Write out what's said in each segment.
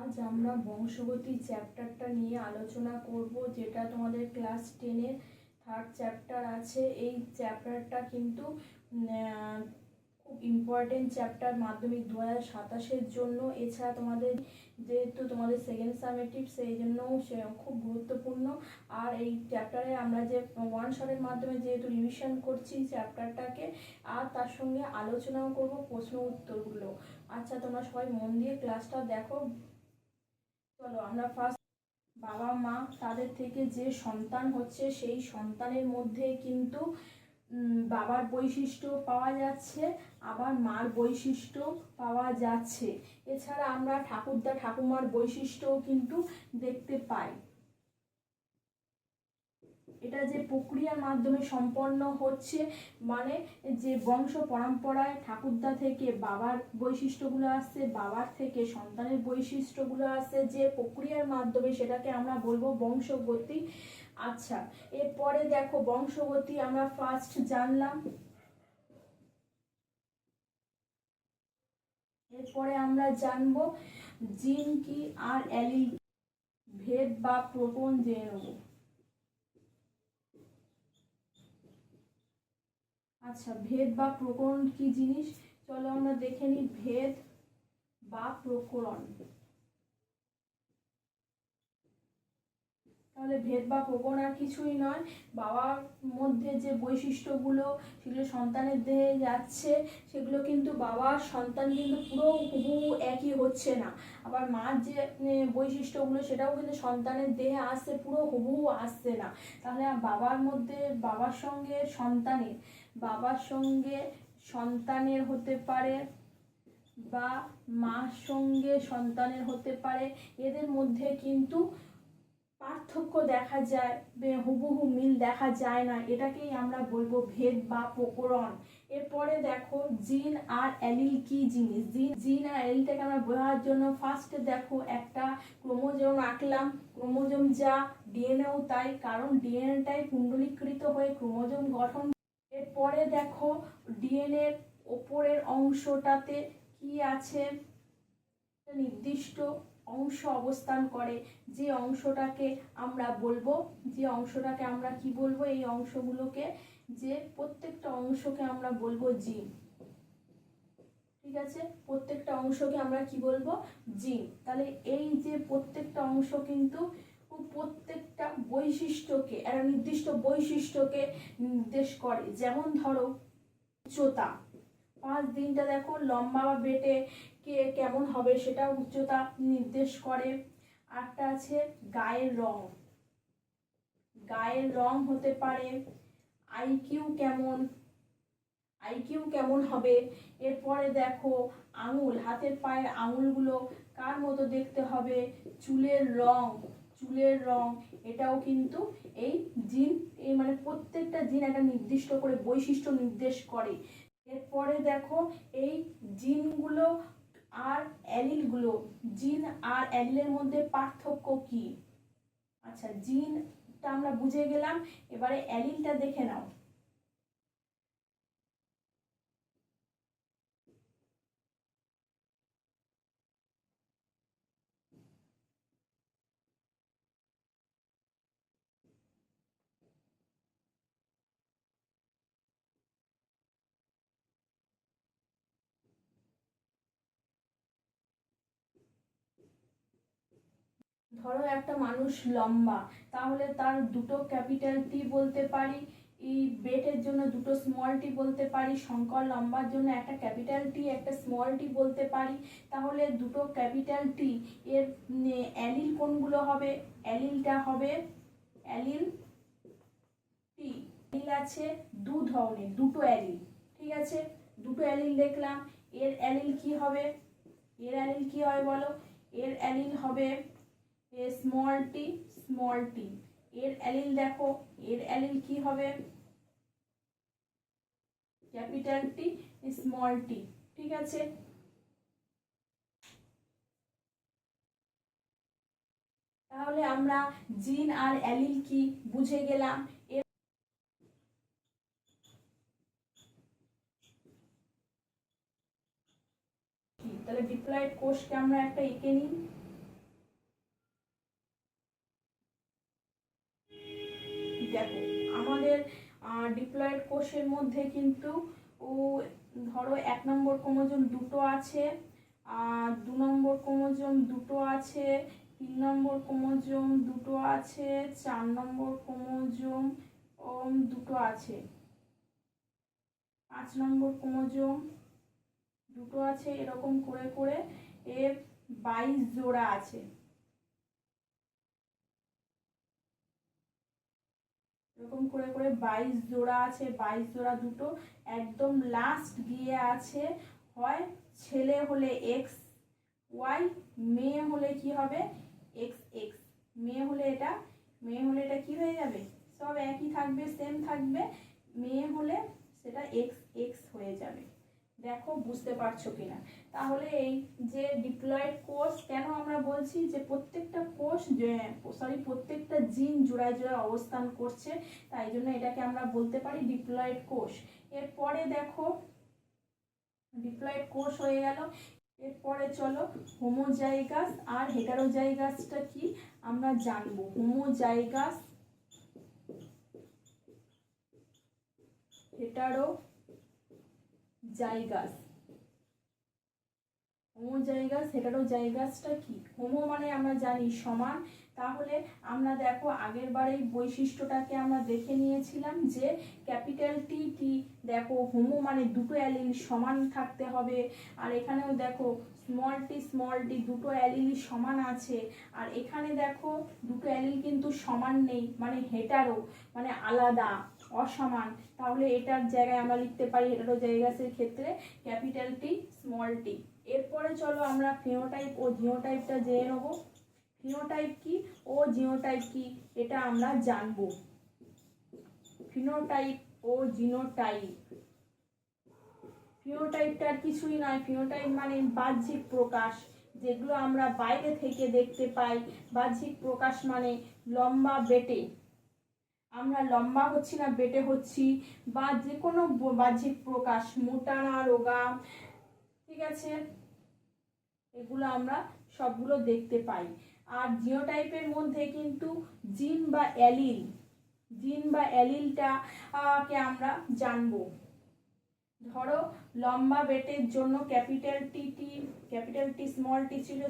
আজ আমরা বংশগতি চ্যাপ্টারটা নিয়ে আলোচনা করব, যেটা তোমাদের ক্লাস 10-এর থার্ড চ্যাপ্টার আছে। এই চ্যাপ্টারটা কিন্তু খুব ইম্পর্টেন্ট চ্যাপ্টার মাধ্যমিক 2027-এর জন্য। এছাড়া তোমাদের যেহেতু তোমাদের সেকেন্ড সামেটিভ, সেই জন্য খুব গুরুত্বপূর্ণ। আর এই চ্যাপ্টারে আমরা যে ওয়ান শটের মাধ্যমে যেহেতু রিভিশন করছি চ্যাপ্টারটাকে, আর তার সঙ্গে আলোচনাও করব প্রশ্ন উত্তরগুলো। আচ্ছা, তোমরা সবাই মন দিয়ে ক্লাসটা দেখো। চলো আমরা ফার্স্ট বাবা মা তাদের থেকে যে সন্তান হচ্ছে, সেই সন্তানের মধ্যে কিন্তু বাবার বৈশিষ্ট্য পাওয়া যাচ্ছে, আবার মার বৈশিষ্ট্য পাওয়া যাচ্ছে। এছাড়া আমরা ঠাকুরদা ঠাকুমার বৈশিষ্ট্যও কিন্তু দেখতে পাই। এটা যে প্রক্রিয়ার মাধ্যমে সম্পন্ন হচ্ছে, মানে যে বংশ পরম্পরায় ঠাকুরদা থেকে বাবার বৈশিষ্ট্যগুলো আসছে, বাবার থেকে সন্তানের বৈশিষ্ট্যগুলো আসছে, যে প্রক্রিয়ার মাধ্যমে, সেটাকে আমরা বলবো বংশগতি। আচ্ছা, এরপরে দেখো বংশগতি আমরা ফার্স্ট জানলাম। এরপরে আমরা জানবো জিন কি আর অ্যালিল, ভেদ বা প্রোটন জেনে নেব। আচ্ছা, ভেদ বা প্রকরণ কি জিনিস, চলো আমরা দেখে নিই। ভেদ বা প্রকরণ, তাহলে ভেদ বা প্রকরণ আর কিছুই নয়, বাবার মধ্যে যে বৈশিষ্ট্যগুলো সেগুলো সন্তানের দেহে যাচ্ছে, সেগুলো কিন্তু বাবার সন্তান কিন্তু পুরো হুবহু একই হচ্ছে না। আবার মার যে বৈশিষ্ট্যগুলো সেটাও কিন্তু সন্তানের দেহে আসছে, পুরো হুবহু আসছে না। তাহলে বাবার মধ্যে বাবার সঙ্গে সন্তানের হতে পারে, বা মার সঙ্গে সন্তানের হতে পারে। এদের মধ্যে কিন্তু পার্থক্য দেখা যায়, হুবহু মিল দেখা যায় না। এটাকেই আমরা বলবো ভেদ বা প্রকরণ। এরপরে দেখো জিন আর অ্যালিল কি জিনিস। জিন আর অ্যালিলটাকে আমরা বোঝার জন্য ফার্স্টে দেখো একটা ক্রোমোজোম আঁকলাম। ক্রোমোজোম যা, ডিএনএও তাই, কারণ ডিএনএটাই কুণ্ডলীকৃত হয়ে ক্রোমোজোম গঠন। এরপরে দেখো ডিএনএর ওপরের অংশটাতে কি আছে, নির্দিষ্ট অংশ অবস্থান করে, যে অংশটাকে আমরা কি বলবো, এই অংশগুলোকে, যে প্রত্যেকটা অংশকে আমরা বলবো জিন। ঠিক আছে, প্রত্যেকটা অংশকে আমরা কি বলবো, জিন। তাহলে এই যে প্রত্যেকটা অংশ কিন্তু প্রত্যেকটা বৈশিষ্ট্যকে, একটা নির্দিষ্ট বৈশিষ্ট্যকে নির্দেশ করে। যেমন ধরো উচ্চতা, 5 দিনটা দেখো লম্বা বা বেটে কে কেমন হবে, সেটা উচ্চতা নির্দেশ করে। আরটা আছে গায়ের রং হতে পারে। আইকিউ কেমন হবে। এরপরে দেখো আঙুল, হাতের পায়ের আঙুলগুলো কার মতো দেখতে হবে। চুলের রং, এটাও কিন্তু এই জিন, এই মানে প্রত্যেকটা জিন একটা নির্দিষ্ট করে বৈশিষ্ট্য নির্দেশ করে। এরপরে দেখো এই জিনগুলো আর অ্যালিলগুলো, জিন আর অ্যালিলের মধ্যে পার্থক্য কি। আচ্ছা, জিনটা আমরা বুঝে গেলাম, এবারে অ্যালিলটা দেখে নাও। ধরো একটা মানুষ লম্বা, তাহলে তার দুটো ক্যাপিটাল টি বলতে পারি, এই বেটের জন্য দুটো স্মল টি বলতে পারি, শঙ্কর লম্বার জন্য একটা ক্যাপিটাল টি একটা স্মল টি বলতে পারি। তাহলে দুটো ক্যাপিটাল টি এর অ্যালিল কোনগুলো হবে, অ্যালিলটা হবে অ্যালিল টি। অ্যালিল আছে দু ধরনের, দুটো অ্যালিল। ঠিক আছে, দুটো অ্যালিল দেখলাম। এর অ্যালিল কি হবে, বলো। এর অ্যালিল হবে স্মল টি। এর অ্যালিল দেখো, এর অ্যালিল কি হবে, ক্যাপিটাল টি স্মল টি। ঠিক আছে, তাহলে আমরা জিন আর অ্যালিল কি বুঝে গেলাম। তাহলে ডিপ্লয়েড কোষকে আমরা একটা এঁকে নিই। দেখো আমাদের ডিপ্লয়েড কোষের মধ্যে কিন্তু ধরো 1 নম্বর ক্রোমোজোম দুটো আছে, 2 নম্বর ক্রোমোজোম দুটো আছে, 3 নম্বর ক্রোমোজোম দুটো আছে, 4 নম্বর ক্রোমোজোম দুটো আছে, 5 নম্বর ক্রোমোজোম দুটো আছে, এরকম করে করে এর 22 জোড়া আছে। এরকম করে করে 22 জোড়া আছে, 22 জোড়া দুটো একদম লাস্ট গিয়ে আছে হয় ছেলে হলে এক্স ওয়াই, মেয়ে হলে কি হবে এক্স এক্স। মেয়ে হলে এটা কি হয়ে যাবে, সব একই থাকবে, সেম থাকবে। মেয়ে হলে সেটা এক্স এক্স হয়ে যাবে। দেখো বুঝতে পারছো কিনা? তাহলে এই যে ডিপ্লয়েড কোষ, কেন আমরা বলছি যে প্রত্যেকটা কোষ প্রত্যেকটা জিন জোড়ায় জোড়ায় অবস্থান করছে, তাই জন্য এটাকে আমরা বলতে পারি ডিপ্লয়েড কোষ। এরপরে দেখো ডিপ্লয়েড কোষ হয়ে গেল। এরপরে চলো হোমোজাইগাস আর হেটারোজাইগাসটা কি আমরা জানবো। Homozygous, heterozygous. হোমোজাইগাস হেটারোজাইগাসটা কি? হোমো মানে আমরা জানি সমান, তাহলে আমরা দেখো আগের বারেই বৈশিষ্ট্যটাকে আমরা দেখে নিয়েছিলাম যে ক্যাপিটাল টি টি, দেখো হোমো মানে দুটো অ্যালিল সমান থাকতে হবে। আর এখানেও দেখো স্মল টি দুটো অ্যালিল সমান আছে। আর এখানে দেখো দুটো অ্যালিল কিন্তু সমান নেই, মানে হেটারো মানে আলাদা অসমান। তাহলে এটার জায়গায় আমরা লিখতে পারি হেটারোজাইগাসের ক্ষেত্রে ক্যাপিটাল টি স্মল টি। এরপরে চলো আমরা ফিনোটাইপ ও জিনোটাইপটা জেনে নেব। ফিনোটাইপ কি ও জিনোটাইপ কি এটা আমরা জানবো। ফিনোটাইপ ও জিনোটাইপ, ফিনোটাইপটা আর কিছুই নয়, ফিনোটাইপ মানে বাহ্যিক প্রকাশ, যেগুলো আমরা বাইরে থেকে দেখতে পাই। বাহ্যিক প্রকাশ মানে লম্বা বেটে, আমরা লম্বা হচ্ছি না বেটে হচ্ছি, বা যে কোনো বাহ্যিক প্রকাশ, মোটা না রোগা, ঠিক আছে, এগুলো আমরা সবগুলো দেখতে পাই। আর জিনোটাইপের মধ্যে কিন্তু জিন বা অ্যালিলটাকে আমরা জানবো। ধরো লম্বা বেটের জন্য ক্যাপিটাল টি স্মল টি ছিল,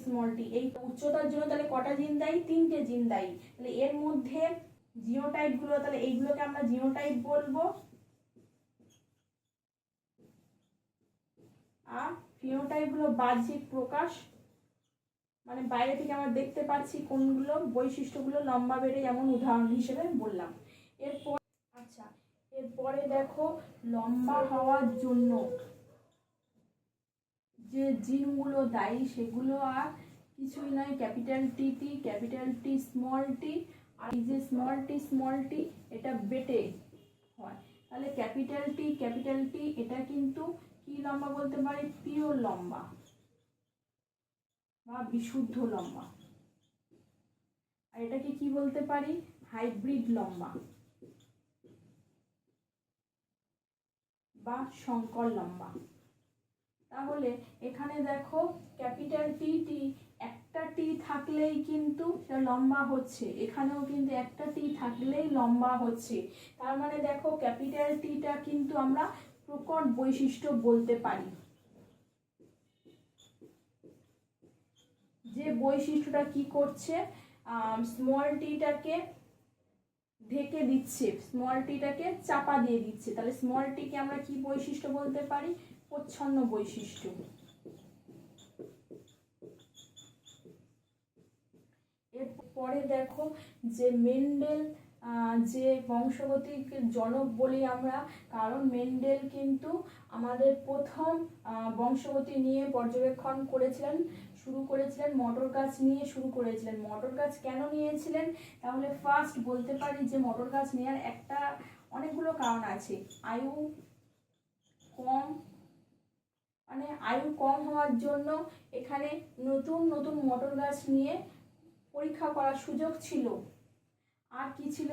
স্মল টি। এই উচ্চতার জন্য তাহলে কটা জিন দায়ী? 3টে জিন দায়ী। তাহলে এর মধ্যে জিনোটাইপ গুলো, তাহলে এইগুলোকে আমরা জিনোটাইপ বলবো। আর ফিনোটাইপ গুলো বাহ্যিক প্রকাশ, মানে বাইরে থেকে আমরা দেখতে পাচ্ছি কোনগুলো বৈশিষ্ট্যগুলো লম্বা বেড়ে, যেমন উদাহরণ হিসেবে বললাম। এরপরে দেখো লম্বা হওয়ার জন্য যে জিনগুলো দায়ী সেগুলো আর কিছুই নয়, ক্যাপিটাল টি স্মল টি। আর এই যে স্মল টি এটা বেটে হয়। তাহলে ক্যাপিটাল টি এটা কিন্তু কি লম্বা বলতে পারি? পিওর লম্বা বা বিশুদ্ধ লম্বা। আর এটাকে কি বলতে পারি? হাইব্রিড লম্বা বা সংকর লম্বা। তাহলে এখানে দেখো ক্যাপিটাল টি একটা টি থাকলেই কিন্তু লম্বা হচ্ছে, এখানেও কিন্তু একটা টি থাকলেই লম্বা হচ্ছে। তার মানে দেখো ক্যাপিটাল টিটা কিন্তু আমরা প্রকট বৈশিষ্ট্য বলতে পারি। যে বৈশিষ্ট্যটা কি করছে, স্মল টিটাকে ঢেকে দিচ্ছে, স্মল টিটাকে চাপা দিয়ে দিচ্ছে। তাহলে স্মল টিকে আমরা কি বৈশিষ্ট্য বলতে পারি? প্রচ্ছন্ন বৈশিষ্ট্য। এরপরে দেখো যে মেন্ডেল যে বংশগতির জনক বলি আমরা, কারণ মেন্ডেল কিন্তু আমাদের প্রথম বংশগতি নিয়ে পর্যবেক্ষণ করেছিলেন, শুরু করেছিলেন মটর গাছ নিয়ে শুরু করেছিলেন। মটর গাছ কেন নিয়েছিলেন? তাহলে ফার্স্ট বলতে পারি যে মটর গাছ নেওয়ার অনেকগুলো কারণ আছে। আয়ু কম হওয়ার জন্য এখানে নতুন নতুন মটর গাছ নিয়ে পরীক্ষা করার সুযোগ ছিল। আর কি ছিল?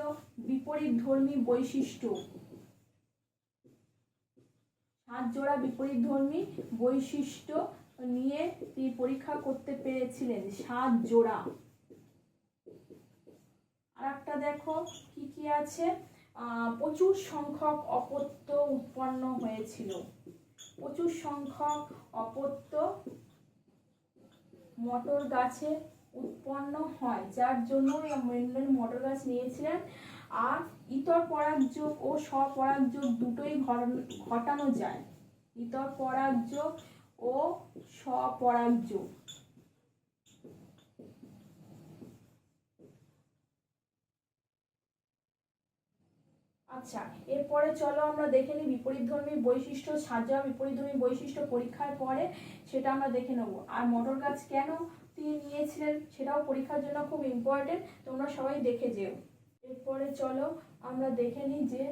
বিপরীত ধর্মী বৈশিষ্ট্য, 7 জোড়া বিপরীত ধর্মী বৈশিষ্ট্য নিয়ে তিনি পরীক্ষা করতে পেরেছিলেন, 7 জোড়া। আর একটা দেখো কি কি আছে, প্রচুর সংখ্যক অপত্য উৎপন্ন হয়েছিল। প্রচুর সংখ্যক অপত্য মটর গাছে উৎপন্ন হয়, যার জন্য মেন্ডেল মটর গাছ নিয়েছিলেন। আর ইতর পরাগযোগ ও স্বপরাগযোগ দুটোই ঘটানো যায়। ইতর পরাগযোগ ও স্বপরাগযোগ। আচ্ছা, এরপরে চলো আমরা দেখে নিই বিপরীতধর্মী বৈশিষ্ট্য সাজা বিপরীতধর্মী বৈশিষ্ট্য পরীক্ষার পরে সেটা আমরা দেখে নেব। আর মটর গাছ কেন তিনি নিয়েছিলেন সেটাও পরীক্ষার জন্য খুব ইম্পর্টেন্ট, তোমরা সবাই দেখে যেও। এরপরে চলো আমরা দেখে নিই যে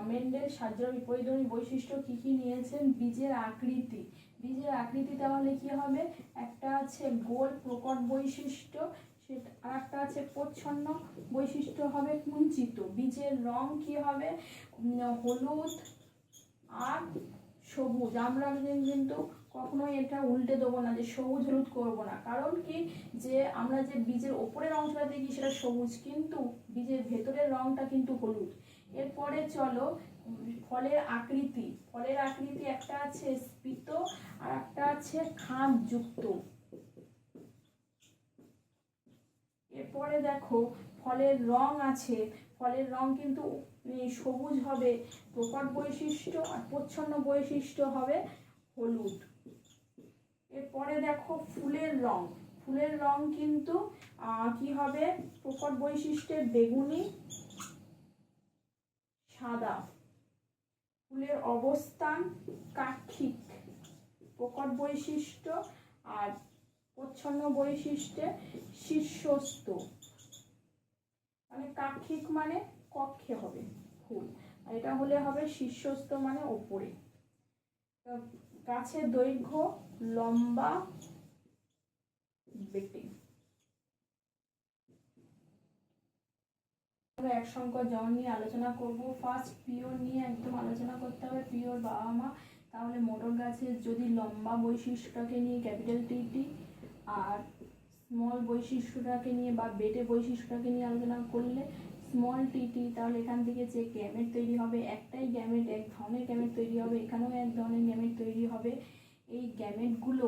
মেন্ডেল সাজা বিপরীতধর্মী বৈশিষ্ট্য কি কি নিয়েছেন। বীজের আকৃতি। বীজের আকৃতি তাহলে কি হবে, একটা আছে গোল প্রকট বৈশিষ্ট্য, সেটা আর একটা আছে প্রচ্ছন্ন বৈশিষ্ট্য হবে কুঞ্চিত। বীজের রং কি হবে, হলুদ আর সবুজ। আমরা কিন্তু কখনোই এটা উল্টে দেবো না যে সবুজ হলুদ করবো না, কারণ কি যে আমরা যে বীজের ওপরের অংশটা দেখি সেটা সবুজ, কিন্তু বীজের ভেতরের রংটা কিন্তু হলুদ। এরপরে চলো ফলের আকৃতি। ফলের আকৃতি একটা আছে স্ফীত আর একটা আছে খাঁজযুক্ত। এরপরে দেখো ফলের রং আছে, ফলের রং কিন্তু সবুজ হবে প্রকট বৈশিষ্ট্য আর প্রচ্ছন্ন বৈশিষ্ট্য হবে হলুদ। এরপরে দেখো ফুলের রং। ফুলের রং কিন্তু কি হবে, প্রকট বৈশিষ্ট্যের বেগুনি সাদা। ফুলের অবস্থান কাক্ষিক প্রকট বৈশিষ্ট্য, আর প্রচ্ছন্ন বৈশিষ্ট্যে শীর্ষস্থ। মানে কাক্ষিক মানে কক্ষে হবে ফুল, আর এটা হলে হবে শীর্ষস্থ মানে ওপরে। গাছের দৈর্ঘ্য লম্বা বেটে। আমরা এক সংখ্যক জন নিয়ে আলোচনা করব। ফার্স্ট পিওর নিয়ে একদম আলোচনা করতে হবে, পিওর বাবা মা। তাহলে মটর গাছের যদি লম্বা বৈশিষ্ট্যটাকে নিয়ে ক্যাপিটাল টি, আর স্মল বৈশিষ্ট্যটাকে নিয়ে বা বেটে বৈশিষ্ট্যটাকে নিয়ে আলোচনা করলে স্মল টি, তাহলে এখান থেকে যে গ্যামেট তৈরি হবে, একটাই গ্যামেট, এক ধরনের গ্যামেট তৈরি হবে, এখানেও এক ধরনের গ্যামেট তৈরি হবে। এই গ্যামেটগুলো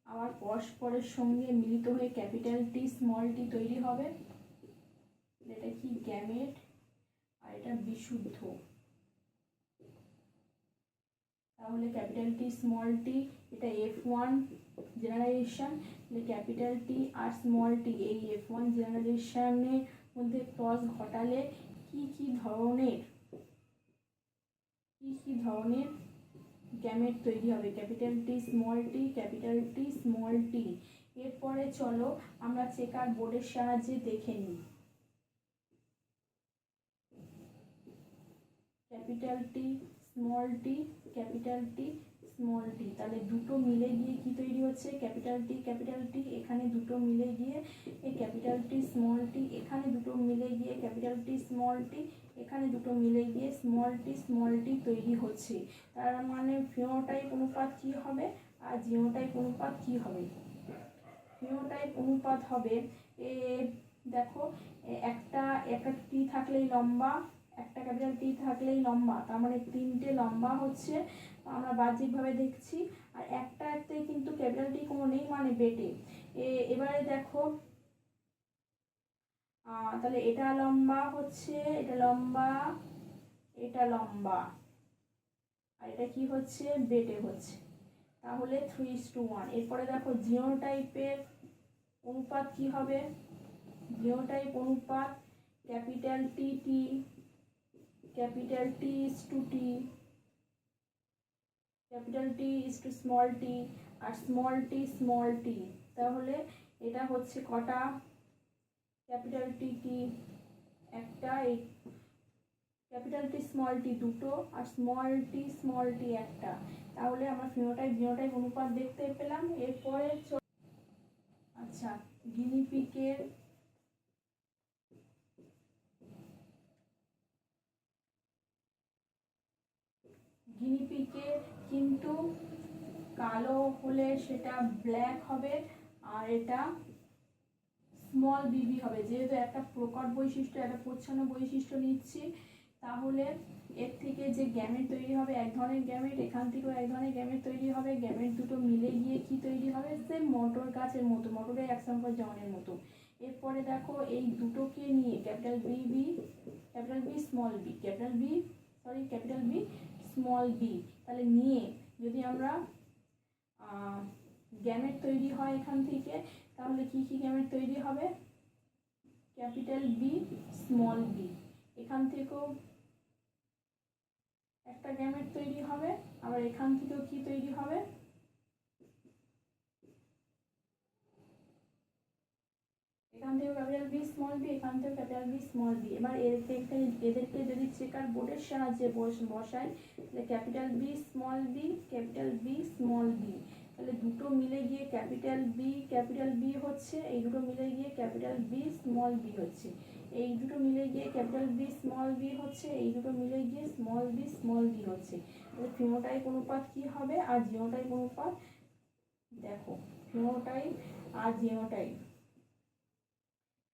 আবার পরস্পরের সঙ্গে মিলিত হয়ে ক্যাপিটাল টি স্মল টি তৈরি হবে। এটা কি গ্যামেট, আর এটা বিশুদ্ধ। তাহলে ক্যাপিটাল টি স্মল টি, এটা F1 জেনারেশন, ক্যাপিটাল টি আর স্মল টি এই F1 জেনারেশনের মধ্যে ক্রস ঘটালে কি কি ধরনের গ্যামেট তৈরি হবে, capital T small tea, capital টি স্মল টি। এরপরে চলো আমরা চেকার বোর্ডের সাহায্যে দেখে নিই। Capital T small tea, capital টি স্মল টি, তাহলে দুটো মিলে গিয়ে কি তৈরি হচ্ছে, ক্যাপিটাল টি, এখানে দুটো মিলে গিয়ে এই ক্যাপিটাল টি স্মল টি, এখানে দুটো মিলে গিয়ে ক্যাপিটাল টি স্মল টি, এখানে দুটো মিলে গিয়ে স্মল টি তৈরি হচ্ছে। তার মানে ফিনোটাইপ অনুপাত কি হবে আর জিনোটাইপ অনুপাত কি হবে। ফিনোটাইপ অনুপাত হবে দেখো একটা টি থাকলেই লম্বা, একটা ক্যাপিটাল টি থাকলেই লম্বা, তার মানে তিনটে লম্বা হচ্ছে, আমরা বাহ্যিকভাবে দেখছি। আর একটাতে কিন্তু ক্যাপিটাল টি কোনো নেই, মানে বেটে। এবারে দেখো তাহলে এটা লম্বা হচ্ছে, এটা লম্বা, এটা লম্বা, আর এটা কি হচ্ছে, বেটে হচ্ছে। তাহলে 3:1। এরপরে দেখো জিনোটাইপের অনুপাত কি হবে, জিনোটাইপ অনুপাত capital T T, capital T is to T, capital T is to small T, আর স্মল টি। তাহলে এটা হচ্ছে কটা, ক্যাপিটাল টি টি একটা, এই ক্যাপিটাল টি স্মল টি দুটো, আর স্মল টি একটা। তাহলে আমরা ফিনোটাইপ জিনোটাইপ অনুপাত দেখতে পেলাম। এরপরে আচ্ছা গিনিপিকের কিন্তু কালো হলে সেটা ব্ল্যাক হবে, আর এটা স্মল বিবি হবে। যেহেতু একটা প্রকট বৈশিষ্ট্য, একটা প্রচ্ছন্ন বৈশিষ্ট্য নিচ্ছি, তাহলে এর থেকে যে গ্যামেট তৈরি হবে এক ধরনের গ্যামেট, এখান থেকেও এক ধরনের গ্যামেট তৈরি হবে। গ্যামেট দুটো মিলে গিয়ে কি তৈরি হবে, সেম মটর গাছের মতো, মটরের এক সংখ্যক জনের মতো। এরপরে দেখো এই দুটোকে নিয়ে capital B B, capital B small B, capital B capital B small B, তাহলে নিয়ে যদি আমরা গ্যামেট তৈরি হয় এখান থেকে, তাহলে কি কি গ্যামেট তৈরি হবে, ক্যাপিটাল বি স্মল বি, এখান থেকেও একটা গ্যামেট তৈরি হবে, আবার এখান থেকেও কি তৈরি হবে, এখান থেকেও ক্যাপিটাল বি স্মল বি, এখান থেকেও ক্যাপিটাল বি স্মল বি। এবার এদেরকে যদি চেকার বোর্ডের সাহায্যে বসাই, তাহলে capital B small B, capital B small B, তাহলে দুটো মিলে গিয়ে ক্যাপিটাল বি হচ্ছে, এই দুটো মিলে গিয়ে ক্যাপিটাল বি স্মল বি হচ্ছে, এই দুটো মিলে গিয়ে ক্যাপিটাল বি স্মল বি হচ্ছে, এই দুটো মিলে গিয়ে স্মল বি হচ্ছে। তাহলে ফিনোটাইপ অনুপাত কি হবে আর জিনোটাইপ অনুপাত, দেখো ফিনোটাইপ আর জিনোটাইপ,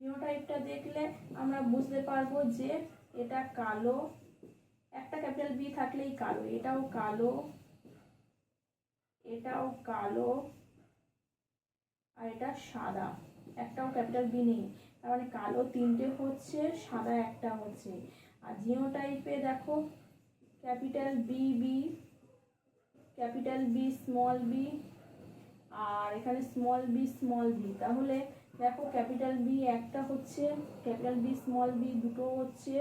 ফিনোটাইপটা দেখলে আমরা বুঝতে পারবো যে এটা কালো, একটা ক্যাপিটাল বি থাকলেই কালো, এটাও কালো, এটাও কালো, আর এটা সাদা, একটাও ক্যাপিটাল বি নেই, তার মানে কালো তিনটে হচ্ছে, সাদা একটা হচ্ছে। আর জিনোটাইপে দেখো capital B B, capital B small B, আর এখানে স্মল বি, তাহলে দেখো ক্যাপিটাল বি একটা হচ্ছে, ক্যাপিটাল বি স্মল বি দুটো হচ্ছে,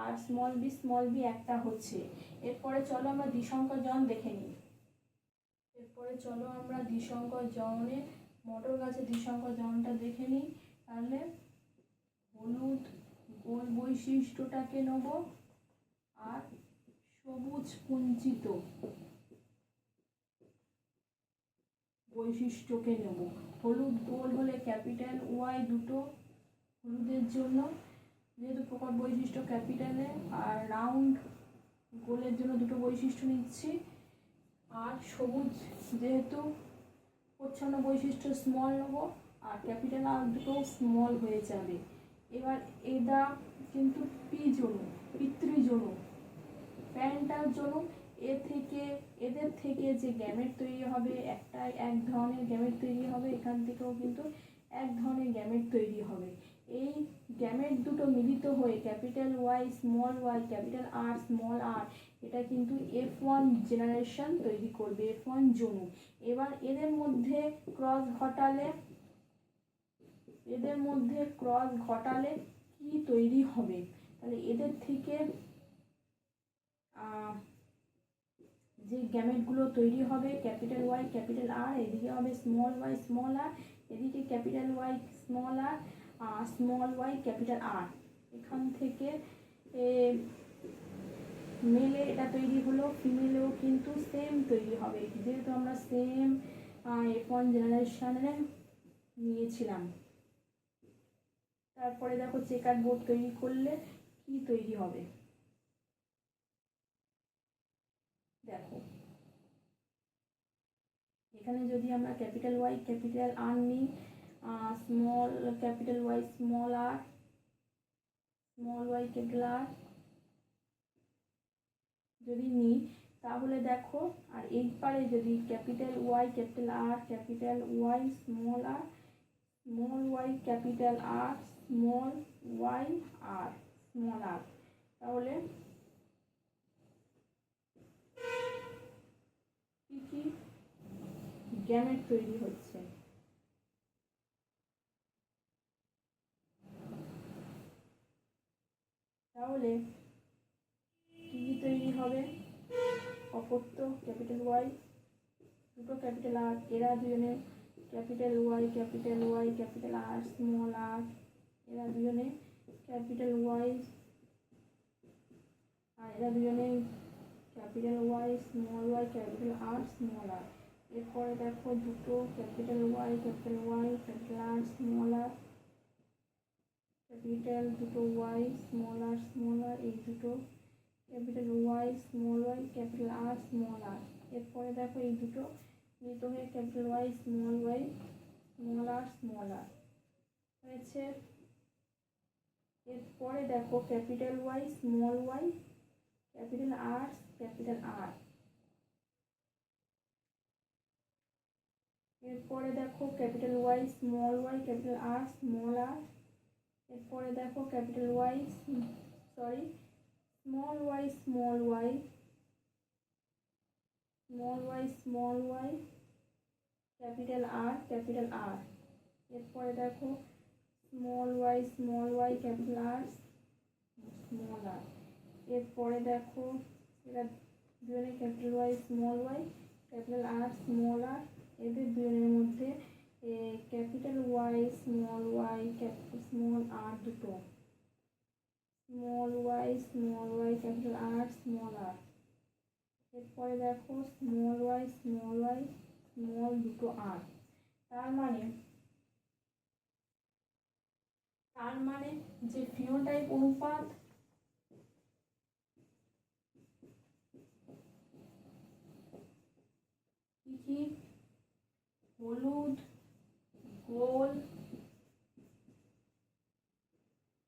আর স্মল বি একটা হচ্ছে। এরপরে চলো আমরা দ্বিসংখ্যক জন দেখে নিই। এরপরে চলো আমরা দ্বিসংখ্যক জনে মটর গাছের দ্বিসংখ্যক জনটা দেখে নিই। তাহলে হলুদ গোল বৈশিষ্ট্যটাকে নেব, আর সবুজ কুঞ্চিত বৈশিষ্ট্যকে নেব। হলুদ গোল হলে ক্যাপিটাল ওয়াই দুটো হলুদের জন্য, যেহেতু প্রকট বৈশিষ্ট্য ক্যাপিটালে, আর রাউন্ড গোলের জন্য দুটো বৈশিষ্ট্য নিচ্ছি, আর সবুজ যেহেতু প্রচ্ছন্ন বৈশিষ্ট্য স্মল নেব, আর ক্যাপিটাল আর দুটো স্মল হয়ে যাবে। এবার এরা কিন্তু পিতৃজনু প্যারেন্টাল জনু, এদের থেকে যে গ্যামেট তৈরি হবে, এক ধরনের গ্যামেট তৈরি হবে, এখান থেকেও কিন্তু এক ধরনের গ্যামেট তৈরি হবে। এই গ্যামেট দুটো মিলিত হয়ে capital Y small Y capital R small R, এটা কিন্তু F1 জেনারেশন তৈরি করবে, F1 জনু। এবার এদের মধ্যে ক্রস ঘটালে কি তৈরি হবে, তাহলে এদের থেকে যে গ্যামেটগুলো তৈরি হবে, ক্যাপিটাল ওয়াই ক্যাপিটাল আর, এদিকে হবে স্মল ওয়াই স্মল আর, এদিকে capital Y small R, small Y capital আর, এখান থেকে মেলে এটা তৈরি হলো, ফিমেলেও কিন্তু সেম তৈরি হবে, যেহেতু আমরা সেম F1 জেনারেশনে নিয়েছিলাম। তারপরে দেখো চেকার বোর্ড তৈরি করলে কি তৈরি হবে, দেখো এখানে যদি আমরা ক্যাপিটাল ওয়াই ক্যাপিটাল আর নিই, small capital Y small R, small Y capital R যদি নিই, তাহলে দেখো, আর এই পারে যদি capital Y capital R, capital Y small R, small Y capital R, small Y আর স্মল আর, তাহলে কি কি গ্যামেট তৈরি হচ্ছে, তাহলে কি তৈরি হবে, অপত্য ক্যাপিটাল ওয়াই দুটো ক্যাপিটাল আর, এরা দুজনে capital Y capital R small R, এরা দুজনে ক্যাপিটাল ওয়াই, আর এরা দুজনে capital Y small Y capital R small R. এরপরে দেখো দুটো capital Y capital R small R, capital দুটো ওয়াই স্মল আর, এই দুটো capital Y small Y capital R small R. এরপরে দেখো এই দুটো মিলিত হয়ে capital Y small R small R. হয়েছে। এরপরে দেখো capital Y, small Y, capital R, capital R. এরপরে দেখো capital Y, small Y, capital R, small R. এরপরে দেখো capital Y, sorry, small Y, small Y, small Y, small Y, capital R, capital R. এরপরে দেখো small Y, small Y, capital R, small R. এরপরে দেখো এরা দুজনে capital Y, small Y, capital R, small R. এদের দুজনের মধ্যে capital Y, small Y, small R দুটো, small Y, small Y, capital R, small R. এরপরে দেখো small Y, small Y, small দুটো আর। তার মানে যে ফিনোটাইপ অনুপাত কি, হলুদ, গোল,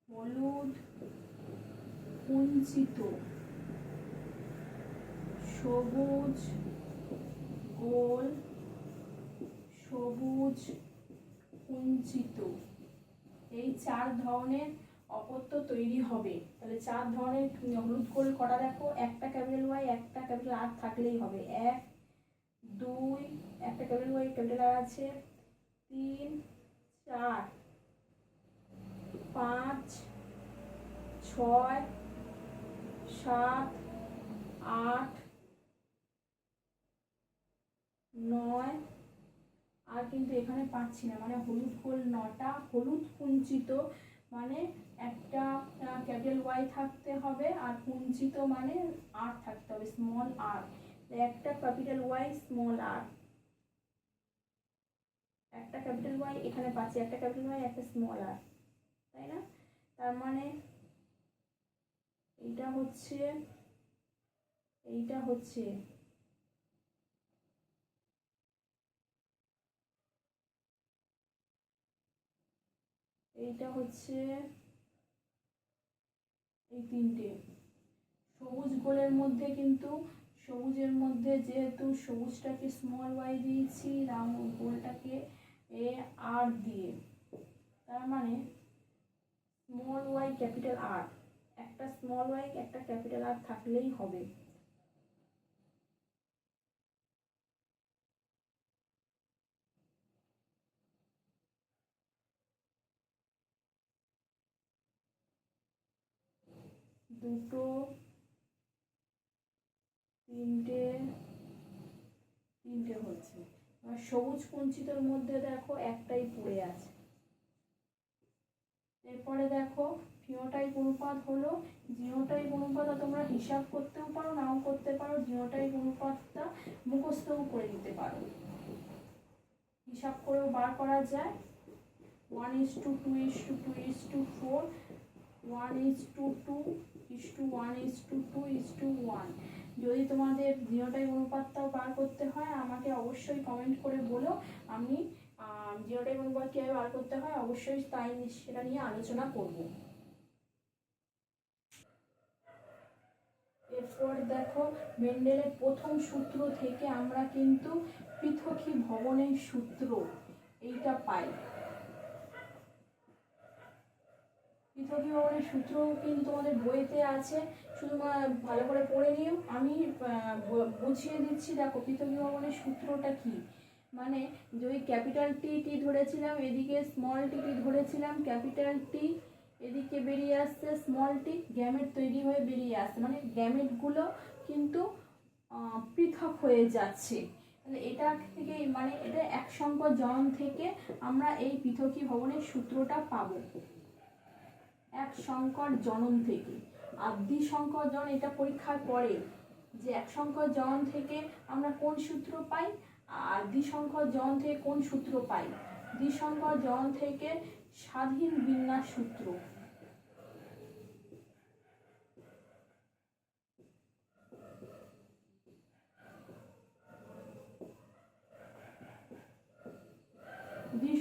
হলুদ, কুঞ্চিত, সবুজ, গোল, সবুজ, কুঞ্চিত, এই 4 ধরনের অপত্য তৈরি হবে। তাহলে 4 ধরনের হলুদ গোল কটা দেখো, একটা ক্যাপিটাল ওয়াই, একটা ক্যাপিটাল আর থাকলেই হবে। 1 2, একটা ক্যাপিটাল ওয়াই, ক্যাপিটাল আর আছে, 3 4 5 6 7 8 9। আর কিন্তু এখানে পাচ্ছি না, মানে হলুদ গোল 9টা, হলুদ কুঞ্চিত মানে একটা ক্যাপিটাল ওয়াই থাকতে হবে, আর কুঞ্চিত মানে আর থাকতে হবে, স্মল আর। একটা ক্যাপিটাল ওয়াই, স্মল আর, একটা ক্যাপিটাল ওয়াই এখানে পাচ্ছি, একটা ক্যাপিটাল ওয়াই, একটা স্মল আর, তাই না? তার মানে এইটা হচ্ছে, এইটা হচ্ছে এইটা হচ্ছে এই 3টে। সবুজ গোলের মধ্যে কিন্তু, সবুজের মধ্যে যেহেতু সবুজটাকে স্মল ওয়াই দিয়েছি, রাউন্ড গোলটাকে এ আর দিয়ে, তার মানে স্মল ওয়াই, ক্যাপিটাল আর, একটা স্মল ওয়াই, একটা ক্যাপিটাল আর থাকলেই হবে। দুটো, তিনটে, তিনটে হচ্ছে। আর সবুজ কুঞ্চিতর মধ্যে দেখো একটাই পড়ে আছে। এরপরে দেখো ফিনোটাইপ অনুপাত হলো, জিনোটাইপ অনুপাতটা তোমরা হিসাব করতেও পারো, নাও করতে পারো। জিনোটাইপ অনুপাতটা মুখস্থও করে দিতে পারো, হিসাব করেও বার করা যায়। 1:2:2:2:4, 1:2:1:2:1। যদি তোমাদের জিনোটাইপ অনুপাতটাও বার করতে হয় আমাকে অবশ্যই কমেন্ট করে বলো, আমি জিনোটাইপ অনুপাত কীভাবে বার করতে হয় অবশ্যই তাই সেটা নিয়ে আলোচনা করব। এরপর দেখো মেন্ডেলের প্রথম সূত্র থেকে আমরা কিন্তু পৃথকী ভবনের সূত্র এইটা পাই। পৃথকী ভবনের সূত্র কিন্তু তোমাদের বইতে আছে, শুধু ভালো করে পড়ে নিও। আমি বুঝিয়ে দিচ্ছি। দেখো পৃথকী ভবনের সূত্রটা কি, মানে যদি ক্যাপিটাল টি টি ধরেছিলাম, এদিকে স্মল টি টি ধরেছিলাম, ক্যাপিটাল টি এদিকে বেরিয়ে আসছে, স্মল টি গ্যামেট তৈরি হয়ে বেরিয়ে আসছে, মানে গ্যামেটগুলো কিন্তু পৃথক হয়ে যাচ্ছে। তাহলে এটা থেকে, মানে এটা এক সংকর জনন থেকে আমরা এই পৃথকী ভবনের সূত্রটা পাবো, এক সংকর জনন থেকে। আর দ্বিসংকর জনন এটা পরীক্ষার পরে, যে এক সংকর জনন থেকে আমরা কোন সূত্র পাই, আর দ্বিসংকর জনন থেকে কোন সূত্র পাই। দ্বিসংকর জনন থেকে স্বাধীন বিন্যাস সূত্র,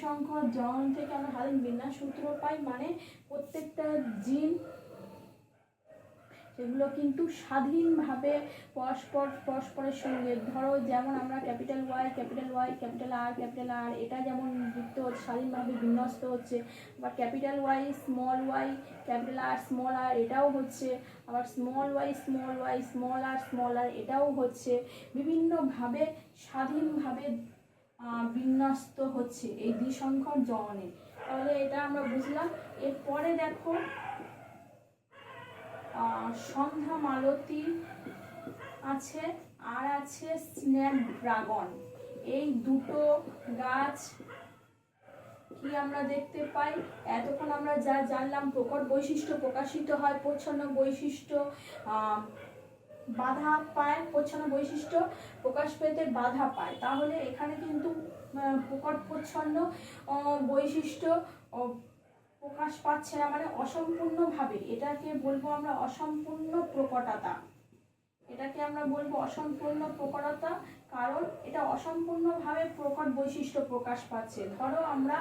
দ্বিসংখ্যক জনন থেকে আমরা স্বাধীন বিন্যাস সূত্র পাই, মানে প্রত্যেকটা জিন সেগুলো কিন্তু স্বাধীনভাবে পরস্পরের সঙ্গে, ধরো যেমন আমরা ক্যাপিটাল ওয়াই ক্যাপিটাল আর এটা যেমন যুক্ত হচ্ছে, স্বাধীনভাবে বিন্যস্ত হচ্ছে, বা capital Y capital R small R এটাও হচ্ছে, আবার স্মল ওয়াই স্মল আর এটাও হচ্ছে, বিভিন্নভাবে স্বাধীনভাবে বিন্যস্ত হচ্ছে এই দ্বিসংখ্যক জননে। তাহলে এটা আমরা বুঝলাম। এরপরে দেখো সন্ধ্যা মালতী আছে আর আছে স্ন্যাপড্রাগন। এই দুটো গাছ কি আমরা দেখতে পাই? এতক্ষণ আমরা যা জানলাম, প্রকট বৈশিষ্ট্য প্রকাশিত হয়, প্রচ্ছন্ন বৈশিষ্ট্য বাধা পায়, প্রচ্ছন্ন বৈশিষ্ট্য প্রকাশ পেতে বাধা পায়। তাহলে এখানে কিন্তু প্রকট প্রচ্ছন্ন বৈশিষ্ট্য প্রকাশ পাচ্ছে না, মানে অসম্পূর্ণভাবে, এটাকে বলবো আমরা অসম্পূর্ণ প্রকটতা। এটাকে আমরা বলবো অসম্পূর্ণ প্রকটতা, কারণ এটা অসম্পূর্ণভাবে প্রকট বৈশিষ্ট্য প্রকাশ পাচ্ছে। ধরো আমরা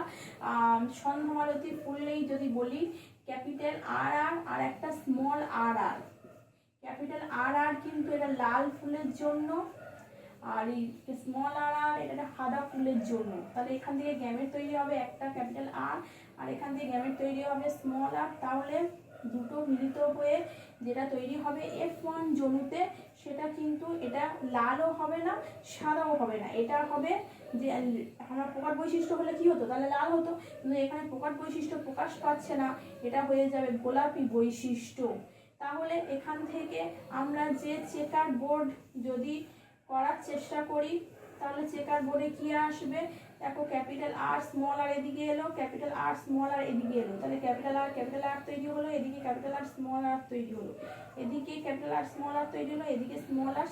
সন্ধ্যা মালতী ফুললেই যদি বলি ক্যাপিটাল আর আর একটা স্মল আর। ক্যাপিটাল আর কিন্তু এটা লাল ফুলের জন্য, আর এই স্মল আর এটা সাদা ফুলের জন্য। তাহলে এখান থেকে গ্যামেট তৈরি হবে একটা ক্যাপিটাল আর এখান থেকে গ্যামেট তৈরি হবে স্মল আর। তাহলে দুটো মিলিত হয়ে যেটা তৈরি হবে F1 জনুতে, সেটা কিন্তু এটা লালও হবে না সাদাও হবে না, এটা হবে যে আমরা প্রকট বৈশিষ্ট্য হলে কি হতো, তাহলে লাল হতো, কিন্তু এখানে প্রকট বৈশিষ্ট্য প্রকাশ পাচ্ছে না, এটা হয়ে যাবে গোলাপি বৈশিষ্ট্য। তাহলে এখান থেকে আমরা যে চেকার বোর্ড যদি করার চেষ্টা করি, তাহলে চেকার বোর্ডে কি আসবে? দেখো ক্যাপিটাল আর স্মল আর এদিকে এলো, ক্যাপিটাল আর স্মল আর এদিকে এলো, তাহলে ক্যাপিটাল আর তৈরি হলো, এদিকে ক্যাপিটাল আর স্মল আর তৈরি হলো, এদিকে ক্যাপিটাল আর স্মল আর তৈরি হলো, এদিকে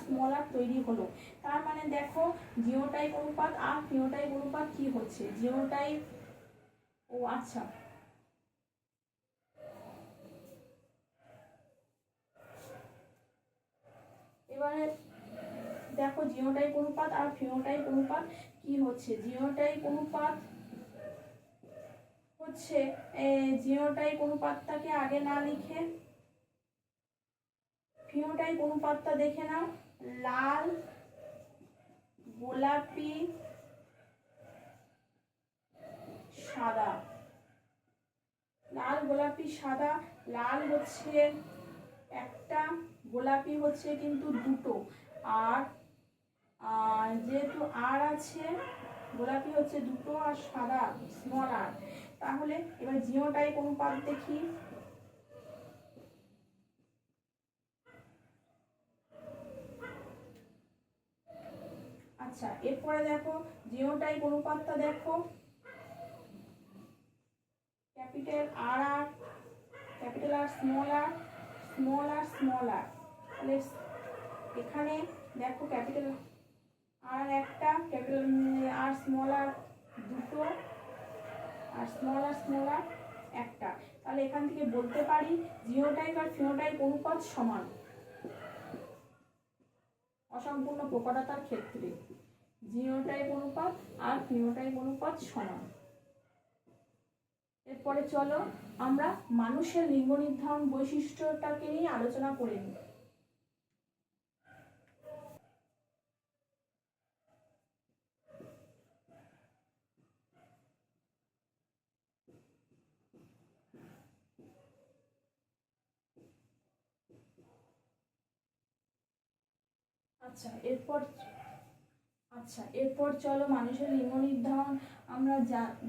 স্মল আর তৈরি হলো। তার মানে দেখো জিওটাইপ অনুপাত আর ফিনোটাইপ অনুপাত কি হচ্ছে? জিওটাইপ, ও আচ্ছা, এবারে দেখো জিওটাইপ অনুপাত আর ফিনোটাইপ অনুপাত কি হচ্ছে। জিওটাইপ অনুপাত হচ্ছে, জিওটাইপ অনুপাতটাকে আগে না লিখে ফিনোটাইপ অনুপাতটা দেখে নাও। লাল, গোলাপি, সাদা। লাল, গোলাপি, সাদা। লাল হচ্ছে একটা, গোলাপি হচ্ছে কিন্তু দুটো, আর যেহেতু আর আছে, গোলাপি হচ্ছে দুটো আর সাদা স্মল আর। তাহলে এবার জিওটাইপ অনুপাত দেখি। আচ্ছা, এরপরে দেখো জিওটাইপ অনুপাতটা দেখো, capital R capital R small R তাহলে এখানে দেখো ক্যাপিটাল আর একটা, ক্যাপিটাল আর স্মল আর দুটো, আর স্মল আর একটা। তাহলে এখান থেকে বলতে পারি জিওটাইপ আর ফিনোটাইপ অনুপাত সমান অসম্পূর্ণ প্রকটতার ক্ষেত্রে। জিওটাইপ অনুপাত আর ফিনোটাইপ অনুপাত সমান। এরপরে চলো আমরা মানুষের লিঙ্গ নির্ধারণ বৈশিষ্ট্যটাকে নিয়ে আলোচনা করে নিই। এরপর চলো মানুষের লিঙ্গ নির্ধারণ আমরা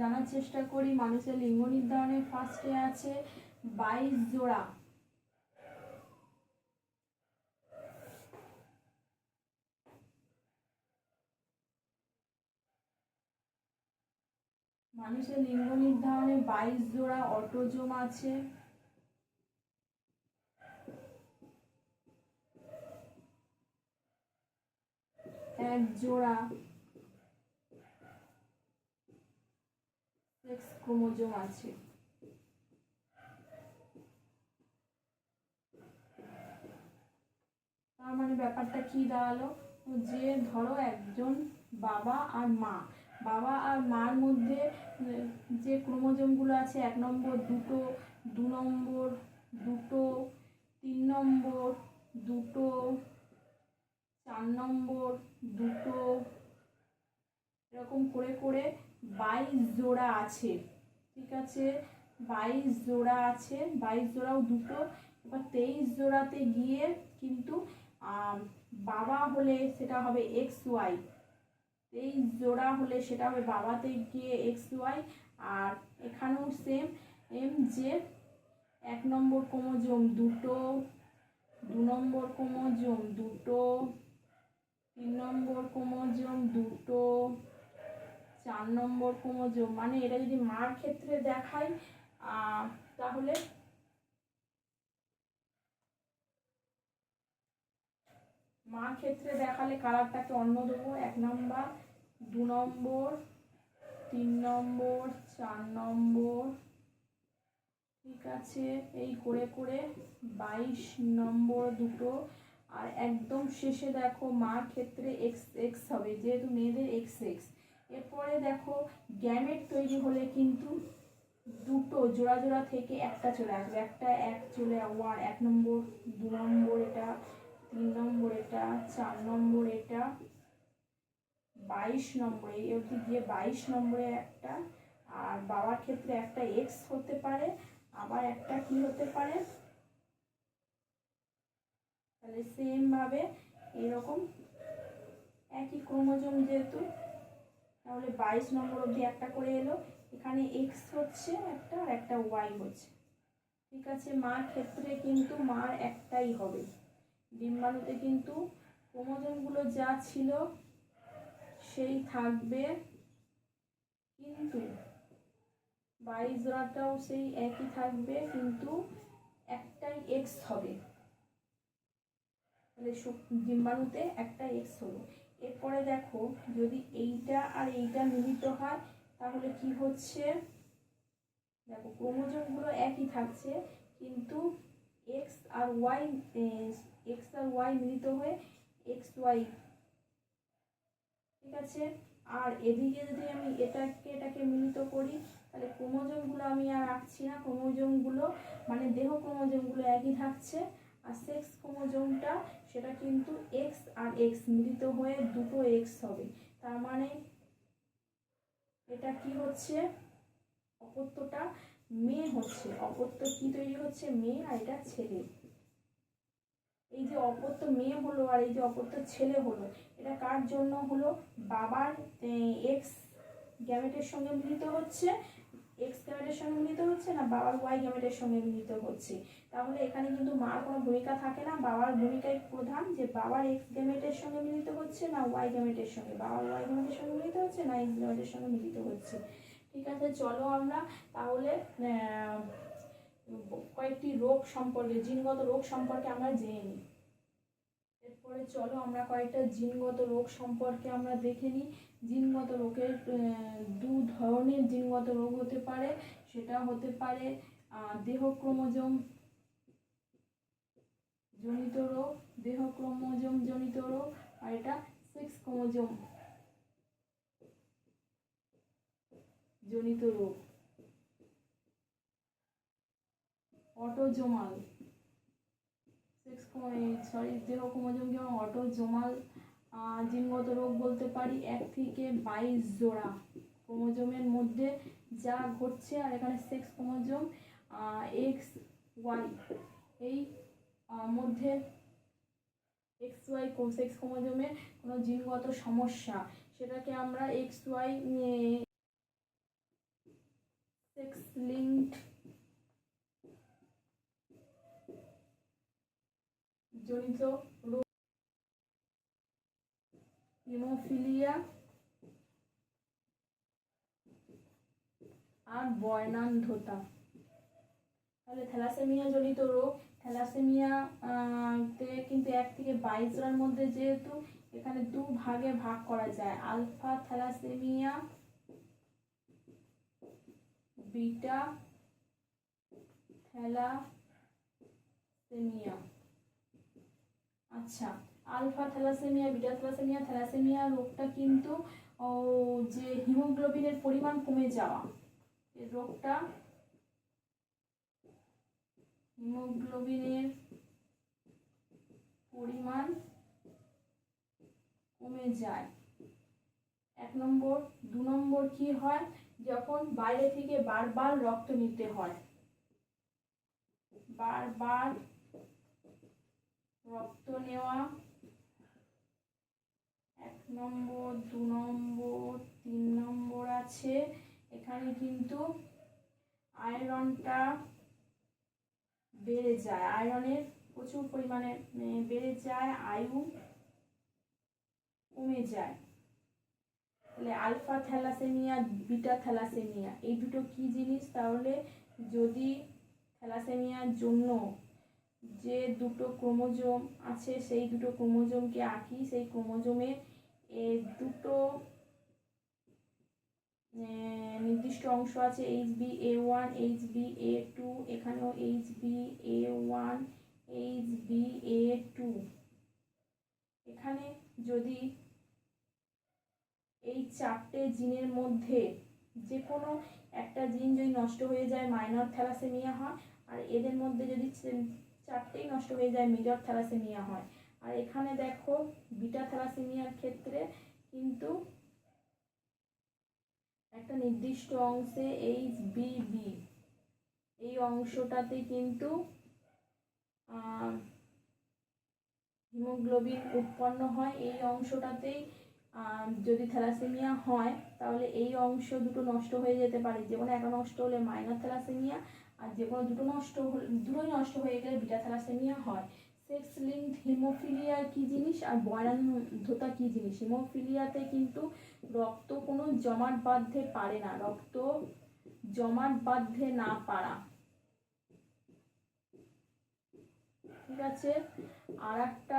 জানার চেষ্টা করি। মানুষের লিঙ্গ নির্ধারণে ফার্স্টে আছে 22 জোড়া। মানুষের লিঙ্গ নির্ধারণে 22 জোড়া অটোজোম আছে। এক জোড়া সেক্স ক্রোমোজোম আছে। তার মানে ব্যাপারটা কি দাঁড়ালো, যে ধরো একজন বাবা আর মা, বাবা আর মার মধ্যে যে ক্রোমোজোমগুলো আছে 1 নম্বর 2টো, 2 নম্বর 2টো, 3 নম্বর 2টো, 4 নম্বর 2টো, এরকম করে করে 22 জোড়া আছে। ঠিক আছে, 22 জোড়া আছে, 22 জোড়াও 2টো। এবার 23 জোড়াতে গিয়ে কিন্তু বাবা হলে সেটা হবে XY, 23 জোড়া হলে সেটা হবে বাবাতে গিয়ে XY। আর এখানেও সেম যে 1 নম্বর ক্রোমোজোম 2টো, 2 নম্বর ক্রোমোজোম 2টো, 3 নম্বর ক্রোমোজোম 2টো, 4 নম্বর ক্রোমোজোম। মানে এটা যদি মার ক্ষেত্রে দেখাই তাহলে মার ক্ষেত্রে দেখালে কালারটাকে অন্য দেবো। 1 নম্বর, 2 নম্বর, 3 নম্বর, 4 নম্বর। ঠিক আছে, এই করে করে 22 নম্বর 2টো। আর একদম শেষে দেখো মার ক্ষেত্রে XX হবে, যেহেতু মেয়েদের XX। এরপরে দেখো গ্যামেট তৈরি হলে কিন্তু 2টো জোড়া জোড়া থেকে একটা চলে আসবে, একটা 1 চলে 1 নম্বর, 2 নম্বর এটা, 3 নম্বর এটা, 4 নম্বর এটা, 22 নম্বর এই অবধি গিয়ে 22 নম্বরে একটা। আর বাবার ক্ষেত্রে একটা X হতে পারে, আবার একটা কি হতে পারে, তাহলে সেম ভাবে এরকম একই ক্রোমোজোম যেহেতু, তাহলে 22 নম্বর অবধি একটা করে এলো। এখানে X হচ্ছে একটা আর একটা Y হচ্ছে। ঠিক আছে, মার ক্ষেত্রে কিন্তু মার একটাই হবে। ডিম্বাণুতে কিন্তু ক্রোমোজোমগুলো যা ছিল সেই থাকবে, কিন্তু 22 জোড়াটাও সেই একই থাকবে, কিন্তু একটাই X হবে। তাহলে ডিম্বাণুতে একটা X হলো। এরপরে দেখো যদি এইটা আর এইটা মিলিত হয় তাহলে কি হচ্ছে, দেখো ক্রোমোজোমগুলো একই থাকছে, কিন্তু X আর Y মিলিত হয়ে XY। ঠিক আছে, আর এদিকে যদি আমি এটাকে মিলিত করি তাহলে ক্রোমোজোমগুলো আমি আর আঁকছি না, ক্রোমোজোমগুলো মানে দেহ ক্রোমোজোমগুলো একই থাকছে। আর সেক্স ক্রোমোজোমটা সেটা কিন্তু X আর X মিলিত হয়ে 2টো X হবে। তার মানে এটা কি হচ্ছে, অপত্যটা মেয়ে হচ্ছে। অপত্য কি তৈরি হচ্ছে, মেয়ে, আর এটা ছেলে। এই যে অপত্য মেয়ে হলো আর এই যে অপত্য ছেলে হলো, এটা কার জন্য হলো, বাবার এক্স গ্যামেটের সঙ্গে মিলিত হচ্ছে, এক্স গ্যামেটের সঙ্গে মিলিত হচ্ছে না বাবার ওয়াই গ্যামেটের সঙ্গে মিলিত হচ্ছে। তাহলে এখানে কিন্তু মার কোনো ভূমিকা থাকে না, বাবার ভূমিকাই প্রধান, যে বাবার এক্স গ্যামেটের সঙ্গে মিলিত হচ্ছে না ওয়াই গ্যামেটের সঙ্গে, বাবার ওয়াই গ্যামেটের সঙ্গে মিলিত হচ্ছে না এক্স গ্যামেটের সঙ্গে মিলিত হচ্ছে। ঠিক আছে, চলো আমরা তাহলে কয়েকটি রোগ সম্পর্কে, জিনগত রোগ সম্পর্কে আমরা জেনে নিই। এরপরে চলো আমরা কয়েকটা জিনগত রোগ সম্পর্কে আমরা দেখে নিই। জিনগত রোগের 2 ধরনের জিনগত রোগ হতে পারে। সেটা হতে পারে দেহ ক্রোমোজোম জনিত রোগ, দেহ ক্রোমোজোম জনিত রোগ, আর এটা সেক্স ক্রোমোজোম জনিত রোগ। অটোজোমাল দেহ ক্রোমোজোম যেমন অটোজোমাল জিনগত রোগ বলতে পারি। 1 থেকে 22 জোড়া ক্রোমোজোমের মধ্যে যা ঘটছে, আর এখানে সেক্স ক্রোমোজোম XY, এই মধ্যে XY সেক্স ক্রোমোজোমের কোনো জিনগত সমস্যা, সেটাকে আমরা XY সেক্স লিঙ্কড জনিত রোগ, হিমোফিলিয়া আর বর্ণান্ধতা। তাহলে থ্যালাসেমিয়া জনিত রোগ, থ্যালাসেমিয়া তে কিন্তু 1 থেকে 22 জনের মধ্যে যেহেতু এখানে 2 ভাগে ভাগ করা যায়, আলফা থ্যালাসেমিয়া, বিটা থ্যালাসেমিয়া। আচ্ছা, alpha thalassemia, beta thalassemia, thalassemia রোগটা কিন্তু ও যে হিমোগ্লোবিনের পরিমাণ কমে যাওয়া, এই রোগটা হিমোগ্লোবিনের পরিমাণ কমে যায় 1 নম্বর। 2 নম্বর কি হয়, যখন বাইরে থেকে বারবার রক্ত নিতে হয়, বারবার রক্ত নেওয়া 1 নম্বর। 2 নম্বর, 3 নম্বর আছে এখানে কিন্তু আয়রনটা বেড়ে যায়, আয়রনের প্রচুর পরিমাণে বেড়ে যায়, আয়ু কমে যায়। তাহলে আলফা থ্যালাসেমিয়া, বিটা থ্যালাসেমিয়া এই দুটো কি জিনিস? তাহলে যদি থ্যালাসেমিয়ার জন্য যে দুটো ক্রোমোজোম আছে সেই দুটো ক্রোমোজোমকে আঁকি, সেই ক্রোমোজোমে দুটো নির্দিষ্ট অংশ আছে, HbA1 HbA2, এখানেও HbA1 HbA2। এখানে যদি এই 4টে জিনের মধ্যে যে কোনো একটা জিন যদি নষ্ট হয়ে যায় মাইনর থ্যালাসেমিয়া হয়, আর এদের মধ্যে যদি 4টেই নষ্ট হয়ে যায় মেজর থ্যালাসেমিয়া হয়। আর এখানে দেখো বিটা থ্যালাসেমিয়ার ক্ষেত্রে কিন্তু একটা নির্দিষ্ট অংশে HBB এই অংশটাতে কিন্তু হিমোগ্লোবিন উৎপন্ন হয়। এই অংশটাতেই যদি থ্যালাসেমিয়া হয় তাহলে এই অংশ দুটো নষ্ট হয়ে যেতে পারে, যে কোনো একটা নষ্ট হলে মাইনর থ্যালাসেমিয়া, আর যে কোনো দুটোই নষ্ট হয়ে গেলে বিটা থ্যালাসেমিয়া হয়। সেক্স লিঙ্কড হিমোফিলিয়া কি জিনিস আর বয়নান্ধতা কি জিনিস? হিমোফিলিয়াতে কিন্তু রক্ত কোনো জমাট বাঁধতে পারে না, রক্ত জমাট বাঁধতে না পারা, ঠিক আছে। আর একটা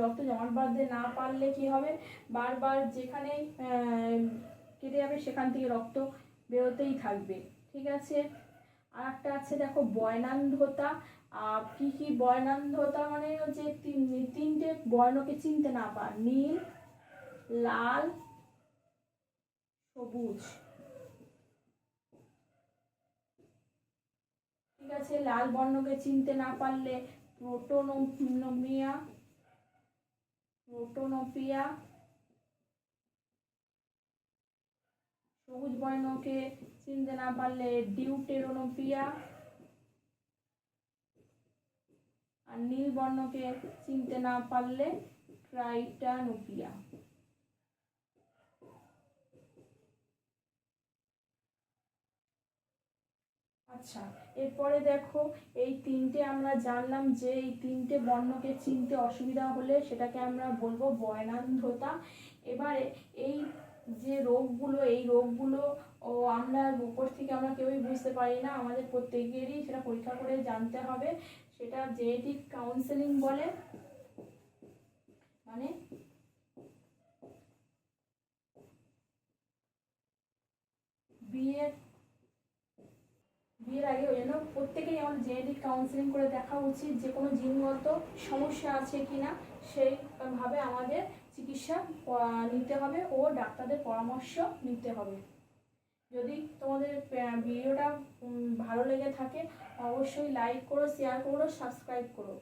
রক্ত জমাট বাঁধতে না পারলে কি হবে, বারবার যেখানে কেটে যাবে সেখান থেকে রক্ত বেরোতেই থাকবে, ঠিক আছে। আর একটা আছে দেখো বয়নান্ধতা। কি কি বয়নান্ধতা? মানে যে 3টে বর্ণকে চিনতে না পার, নীল, লাল, সবুজ, ঠিক আছে। লাল বর্ণকে চিনতে না পারলে প্রোটোনোপিয়া, সবুজ বর্ণকে চিনতে না পারলে ডিউটেরোনোপিয়া, আর নীল বর্ণকে চিনতে না পারলে ট্রাইটানোপিয়া। আচ্ছা, এরপরে দেখো এই 3টে আমরা জানলাম যে এই 3টে বর্ণকে চিনতে অসুবিধা হলে সেটাকে আমরা বলবো বয়নান্ধতা। এবারে এই যে রোগগুলো, এই রোগগুলো আমরা উপর থেকে আমরা কেউই বুঝতে পারি না, আমাদের প্রত্যেকেরই সেটা পরীক্ষা করে জানতে হবে। সেটা জেনেটিক কাউন্সেলিং বলে। মানে বিয়ের আগে ওই জন্য প্রত্যেকেই আমাদের জেনেটিক কাউন্সেলিং করে দেখা উচিত, যে কোনো জিনগত সমস্যা আছে কিনা সেইভাবে আমাদের চিকিৎসা নিতে হবে ও ডাক্তারদের পরামর্শ নিতে হবে। যদি তোমাদের ভিডিওটা ভালো লেগে থাকে অবশ্যই লাইক করো, শেয়ার করো, সাবস্ক্রাইব করো।